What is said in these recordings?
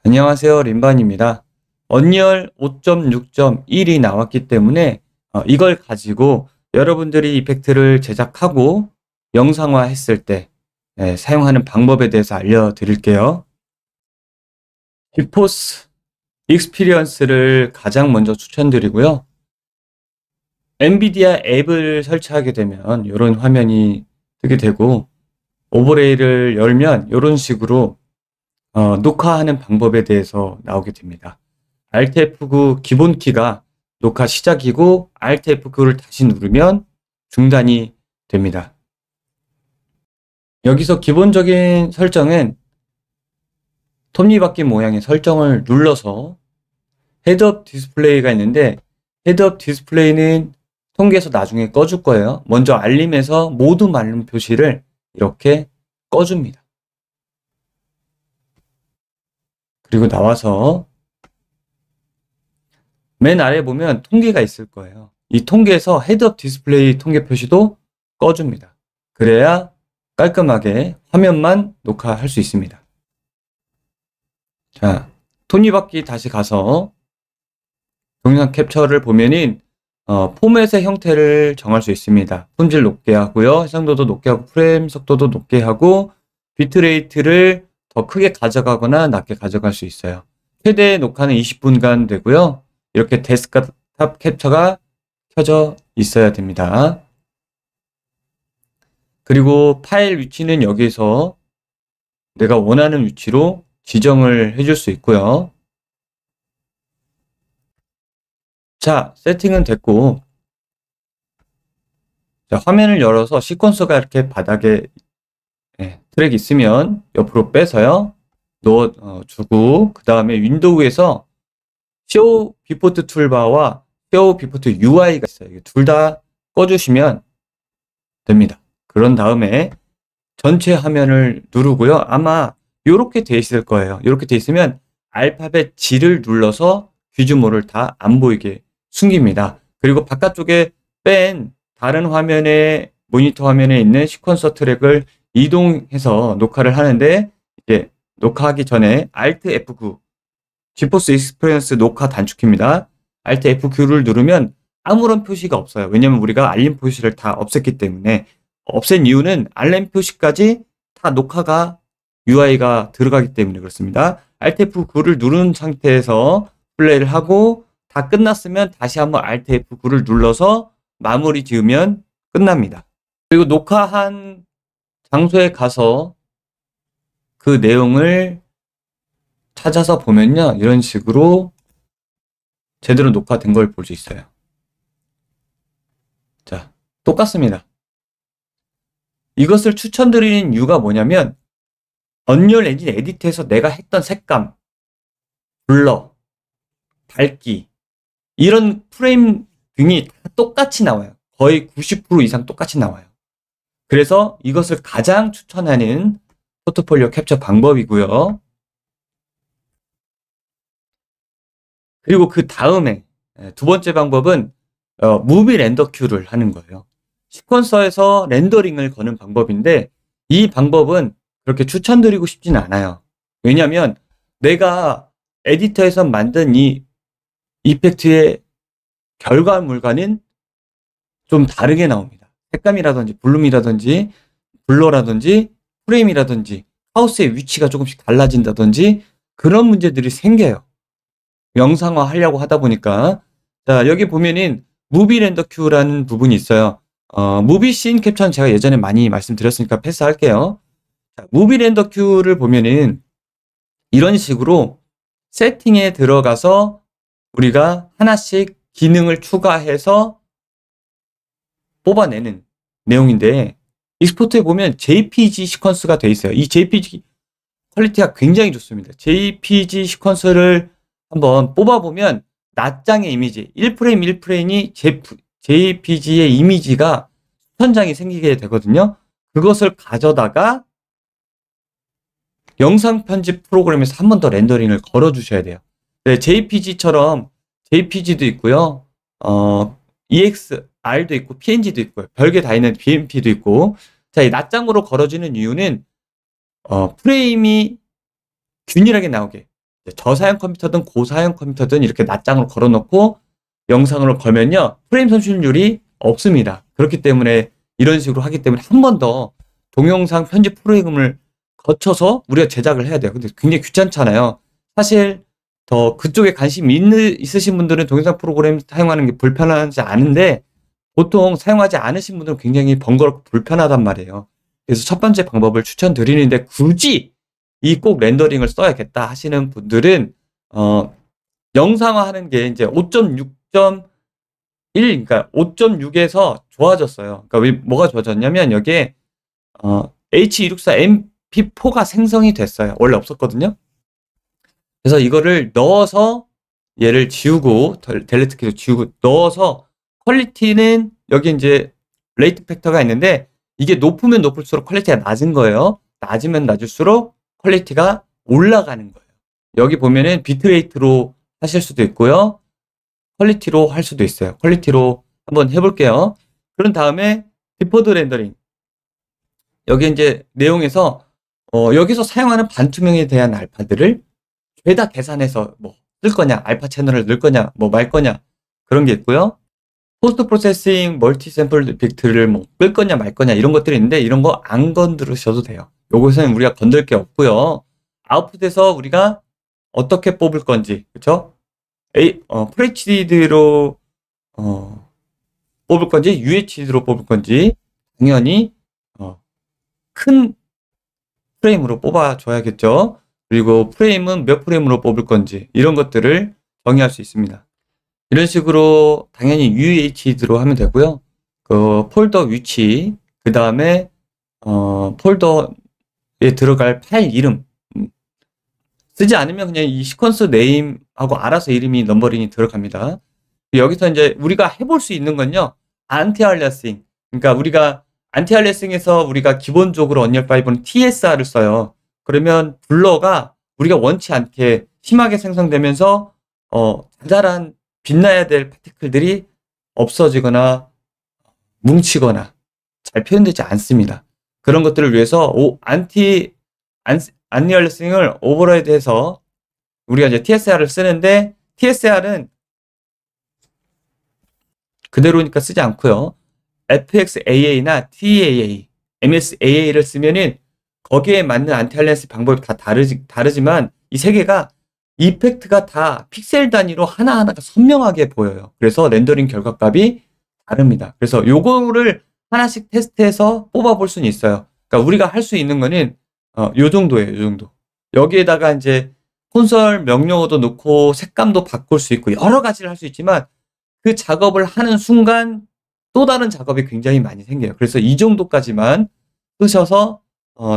안녕하세요. 림반입니다. 언리얼 5.6.1이 나왔기 때문에 이걸 가지고 여러분들이 이펙트를 제작하고 영상화 했을 때 사용하는 방법에 대해서 알려드릴게요. 지포스 익스피리언스를 가장 먼저 추천드리고요. 엔비디아 앱을 설치하게 되면 이런 화면이 뜨게 되고, 오버레이를 열면 이런 식으로 녹화하는 방법에 대해서 나오게 됩니다. Alt F9 기본키가 녹화 시작이고 Alt F9를 다시 누르면 중단이 됩니다. 여기서 기본적인 설정은 톱니바퀴 모양의 설정을 눌러서 헤드업 디스플레이가 있는데, 헤드업 디스플레이는 통계에서 나중에 꺼줄 거예요. 먼저 알림에서 모두 말름 표시를 이렇게 꺼줍니다. 그리고 나와서 맨 아래 보면 통계가 있을 거예요. 이 통계에서 헤드업 디스플레이 통계 표시도 꺼줍니다. 그래야 깔끔하게 화면만 녹화할 수 있습니다. 자, 톱니바퀴 다시 가서 동영상 캡처를 보면은 포맷의 형태를 정할 수 있습니다. 품질 높게 하고요, 해상도도 높게 하고, 프레임 속도도 높게 하고, 비트레이트를 더 크게 가져가거나 낮게 가져갈 수 있어요. 최대 녹화는 20분간 되고요. 이렇게 데스크탑 캡처가 켜져 있어야 됩니다. 그리고 파일 위치는 여기서 내가 원하는 위치로 지정을 해줄 수 있고요. 자, 세팅은 됐고, 자, 화면을 열어서 시퀀서가 이렇게 바닥에 트랙이 있으면 옆으로 빼서요, 넣어주고, 그 다음에 윈도우에서 쇼 비포트 툴바와 쇼 비포트 UI가 있어요. 둘 다 꺼주시면 됩니다. 그런 다음에 전체 화면을 누르고요. 아마 이렇게 돼 있을 거예요. 이렇게 돼 있으면 알파벳 G를 눌러서 귀주모를 다 안 보이게 숨깁니다. 그리고 바깥쪽에 뺀 다른 화면에, 모니터 화면에 있는 시퀀서 트랙을 이동해서 녹화를 하는데, 이제 녹화하기 전에 Alt F9, 지포스 익스피리언스 녹화 단축키입니다. Alt F9를 누르면 아무런 표시가 없어요. 왜냐면 우리가 알림 표시를 다 없앴기 때문에. 없앤 이유는 알림 표시까지 다 녹화가, UI가 들어가기 때문에 그렇습니다. Alt F9를 누른 상태에서 플레이를 하고, 다 끝났으면 다시 한번 Alt F9를 눌러서 마무리 지으면 끝납니다. 그리고 녹화한 장소에 가서 그 내용을 찾아서 보면요, 이런 식으로 제대로 녹화된 걸 볼 수 있어요. 자, 똑같습니다. 이것을 추천드리는 이유가 뭐냐면, 언리얼 엔진 에디터에서 내가 했던 색감, 블러, 밝기, 이런 프레임 등이 다 똑같이 나와요. 거의 90% 이상 똑같이 나와요. 그래서 이것을 가장 추천하는 포트폴리오 캡처 방법이고요. 그리고 그 다음에 두 번째 방법은 무비 렌더 큐를 하는 거예요. 시퀀서에서 렌더링을 거는 방법인데, 이 방법은 그렇게 추천드리고 싶진 않아요. 왜냐하면 내가 에디터에서 만든 이 이펙트의 결과물과는 좀 다르게 나옵니다. 색감이라든지 블룸이라든지 블러라든지 프레임이라든지 하우스의 위치가 조금씩 달라진다든지 그런 문제들이 생겨요. 영상화 하려고 하다 보니까. 자, 여기 보면은 무비 렌더 큐라는 부분이 있어요. 무비 씬 캡처는 제가 예전에 많이 말씀드렸으니까 패스할게요. 자, 무비 렌더 큐를 보면은 이런 식으로 세팅에 들어가서 우리가 하나씩 기능을 추가해서 뽑아내는 내용인데, 익스포트에 보면 JPG 시퀀스가 돼 있어요. 이 JPG 퀄리티가 굉장히 좋습니다. JPG 시퀀스를 한번 뽑아보면 낱장의 이미지, 1프레임 1프레임이 JPG의 이미지가 수천 장이 생기게 되거든요. 그것을 가져다가 영상 편집 프로그램에서 한 번 더 렌더링을 걸어주셔야 돼요. 네, JPG처럼 JPG도 있고요. EXR도 있고 PNG도 있고요. 별게 다 있는 BMP도 있고. 자, 이 낱장으로 걸어지는 이유는 프레임이 균일하게 나오게, 저사양 컴퓨터든 고사양 컴퓨터든 이렇게 낱장으로 걸어놓고 영상으로 걸면요. 프레임 선출률이 없습니다. 그렇기 때문에 이런 식으로 하기 때문에 한 번 더 동영상 편집 프로그램을 거쳐서 우리가 제작을 해야 돼요. 근데 굉장히 귀찮잖아요. 사실 더 그쪽에 관심이 있으신 분들은 동영상 프로그램 사용하는 게 불편하지 않은데 보통 사용하지 않으신 분들은 굉장히 번거롭고 불편하단 말이에요. 그래서 첫 번째 방법을 추천드리는데 굳이 이 꼭 렌더링을 써야겠다 하시는 분들은 영상화하는 게 이제 5.6.1 그러니까 5.6에서 좋아졌어요. 그러니까 뭐가 좋아졌냐면 여기에 H264 MP4가 생성이 됐어요. 원래 없었거든요. 그래서 이거를 넣어서 얘를 지우고 델리트 키로 지우고 넣어서 퀄리티는 여기 이제 레이트 팩터가 있는데 이게 높으면 높을수록 퀄리티가 낮은 거예요. 낮으면 낮을수록 퀄리티가 올라가는 거예요. 여기 보면은 비트레이트로 하실 수도 있고요. 퀄리티로 할 수도 있어요. 퀄리티로 한번 해볼게요. 그런 다음에 디포드 렌더링. 여기 이제 내용에서 여기서 사용하는 반투명에 대한 알파들을 죄다 계산해서 뭐 쓸 거냐, 알파 채널을 넣을 거냐, 뭐 말 거냐 그런 게 있고요. 포스트 프로세싱 멀티 샘플 이펙트를 뭐 끌 거냐 말 거냐 이런 것들이 있는데 이런 거 안 건드리셔도 돼요. 요것은 우리가 건들 게 없고요. 아웃풋에서 우리가 어떻게 뽑을 건지, 그렇죠? FHD로 뽑을 건지 UHD로 뽑을 건지 당연히 큰 프레임으로 뽑아줘야겠죠. 그리고 프레임은 몇 프레임으로 뽑을 건지 이런 것들을 정의할 수 있습니다. 이런 식으로 당연히 UHD로 하면 되고요. 그 폴더 위치, 그 다음에 폴더에 들어갈 파일 이름 쓰지 않으면 그냥 이 시퀀스 네임하고 알아서 이름이 넘버링이 들어갑니다. 여기서 이제 우리가 해볼 수 있는 건요. 안티 알리아싱. 그러니까 우리가 안티 알리아싱에서 우리가 기본적으로 언리얼5는 TSR을 써요. 그러면 블러가 우리가 원치 않게 심하게 생성되면서 자잘한 빛나야 될 파티클들이 없어지거나 뭉치거나 잘 표현되지 않습니다. 그런 것들을 위해서 안리얼싱을 오버라이드해서 우리가 이제 TSR을 쓰는데 TSR은 그대로니까 쓰지 않고요. FXAA나 TAA, MSAA를 쓰면은 거기에 맞는 안티알리아싱 방법이 다 다르지만 이 세 개가 이펙트가 다 픽셀 단위로 하나하나가 선명하게 보여요. 그래서 렌더링 결과값이 다릅니다. 그래서 요거를 하나씩 테스트해서 뽑아볼 수는 있어요. 그러니까 우리가 할 수 있는 거는 요 정도예요. 요 정도. 여기에다가 이제 콘솔 명령어도 넣고 색감도 바꿀 수 있고 여러 가지를 할 수 있지만 그 작업을 하는 순간 또 다른 작업이 굉장히 많이 생겨요. 그래서 이 정도까지만 쓰셔서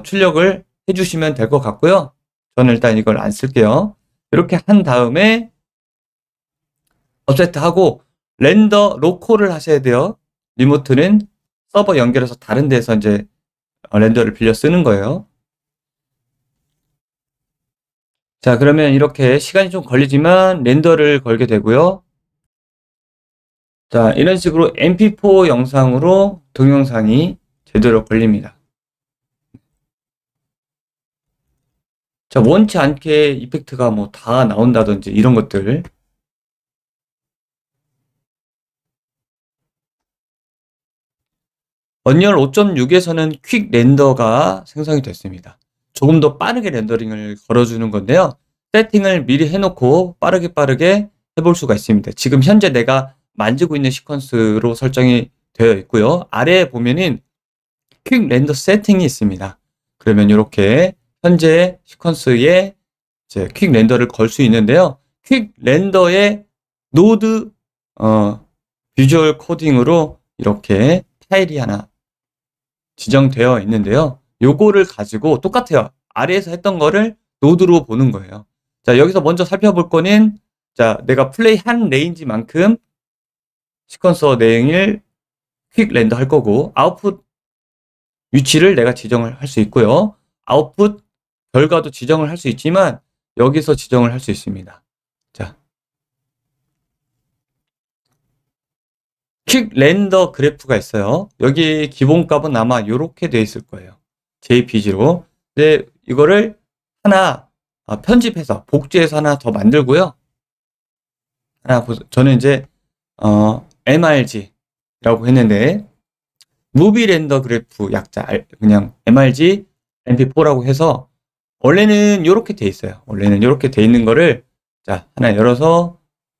출력을 해주시면 될 것 같고요. 저는 일단 이걸 안 쓸게요. 이렇게 한 다음에 업세트하고 렌더 로컬을 하셔야 돼요. 리모트는 서버 연결해서 다른 데서 이제 렌더를 빌려 쓰는 거예요. 자, 그러면 이렇게 시간이 좀 걸리지만 렌더를 걸게 되고요. 자, 이런 식으로 MP4 영상으로 동영상이 제대로 걸립니다. 자, 원치 않게 이펙트가 뭐 다 나온다든지 이런 것들. 언리얼 5.6에서는 퀵 렌더가 생성이 됐습니다. 조금 더 빠르게 렌더링을 걸어주는 건데요. 세팅을 미리 해놓고 빠르게 해볼 수가 있습니다. 지금 현재 내가 만지고 있는 시퀀스로 설정이 되어 있고요. 아래에 보면은 퀵 렌더 세팅이 있습니다. 그러면 이렇게 현재 시퀀스에 이제 퀵 렌더를 걸 수 있는데요. 퀵 렌더의 노드 비주얼 코딩으로 이렇게 파일이 하나 지정되어 있는데요. 요거를 가지고 똑같아요. 아래에서 했던 거를 노드로 보는 거예요. 자, 여기서 먼저 살펴볼 거는 자, 내가 플레이한 레인지만큼 시퀀서 내용을 퀵 렌더 할 거고 아웃풋 위치를 내가 지정을 할 수 있고요. 아웃풋 결과도 지정을 할 수 있지만 여기서 지정을 할 수 있습니다. 자, 퀵 렌더 그래프가 있어요. 여기 기본값은 아마 이렇게 돼 있을 거예요. JPG로. 근데 이거를 하나 편집해서 복제해서 하나 더 만들고요. 저는 이제 MRG라고 했는데 무비 렌더 그래프 약자 그냥 MRG MP4라고 해서 원래는 이렇게 돼 있어요. 원래는 이렇게 돼 있는 거를 자 하나 열어서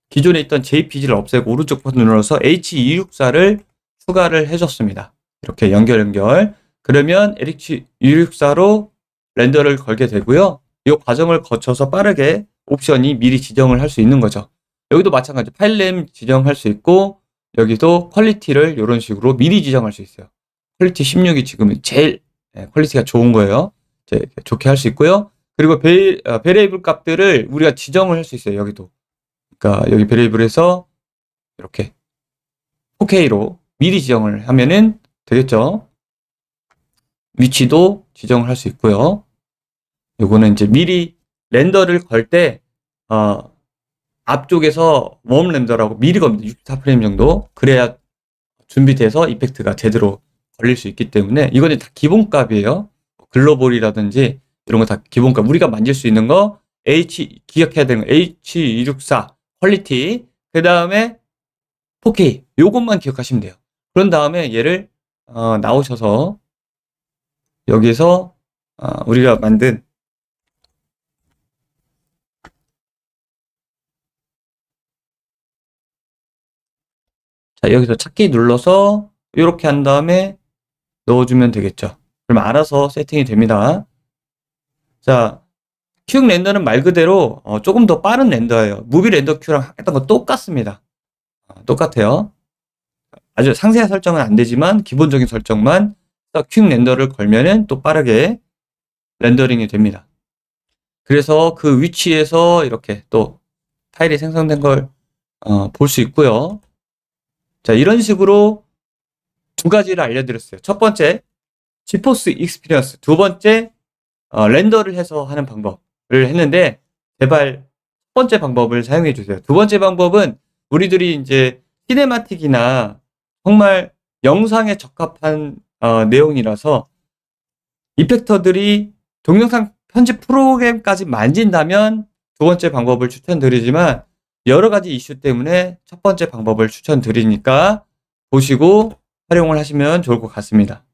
기존에 있던 JPG를 없애고 오른쪽 버튼 눌러서 H264를 추가를 해줬습니다. 이렇게 연결. 그러면 H264로 렌더를 걸게 되고요. 이 과정을 거쳐서 빠르게 옵션이 미리 지정을 할 수 있는 거죠. 여기도 마찬가지 파일 네임 지정할 수 있고 여기도 퀄리티를 이런 식으로 미리 지정할 수 있어요. 퀄리티 16이 지금 제일 퀄리티가 좋은 거예요. 좋게 할 수 있고요. 그리고 베리에이블 값들을 우리가 지정을 할 수 있어요. 여기도. 그러니까 여기 베리에이블에서 이렇게 4K로 미리 지정을 하면은 되겠죠. 위치도 지정을 할 수 있고요. 요거는 이제 미리 렌더를 걸 때 앞쪽에서 웜 렌더라고 미리 겁니다. 64프레임 정도. 그래야 준비돼서 이펙트가 제대로 걸릴 수 있기 때문에 이거는 다 기본값이에요. 글로벌이라든지 이런 거 다 기본값. 우리가 만질 수 있는 거 기억해야 되는 거 H264 퀄리티 그 다음에 4K 요것만 기억하시면 돼요. 그런 다음에 얘를 나오셔서 여기서 우리가 만든 자 여기서 찾기 눌러서 이렇게 한 다음에 넣어주면 되겠죠. 그럼 알아서 세팅이 됩니다. 자 큐 렌더는 말 그대로 조금 더 빠른 렌더예요. 무비 렌더 큐랑 했던 거 똑같습니다. 똑같아요. 아주 상세한 설정은 안 되지만 기본적인 설정만 큐 렌더를 걸면은 또 빠르게 렌더링이 됩니다. 그래서 그 위치에서 이렇게 또 파일이 생성된 걸 볼 수 있고요. 자 이런 식으로 두 가지를 알려드렸어요. 첫 번째 지포스 익스피리언스, 두 번째 렌더를 해서 하는 방법을 했는데 제발 첫 번째 방법을 사용해 주세요. 두 번째 방법은 우리들이 이제 시네마틱이나 정말 영상에 적합한 내용이라서 이펙터들이 동영상 편집 프로그램까지 만진다면 두 번째 방법을 추천드리지만 여러 가지 이슈 때문에 첫 번째 방법을 추천드리니까 보시고 활용을 하시면 좋을 것 같습니다.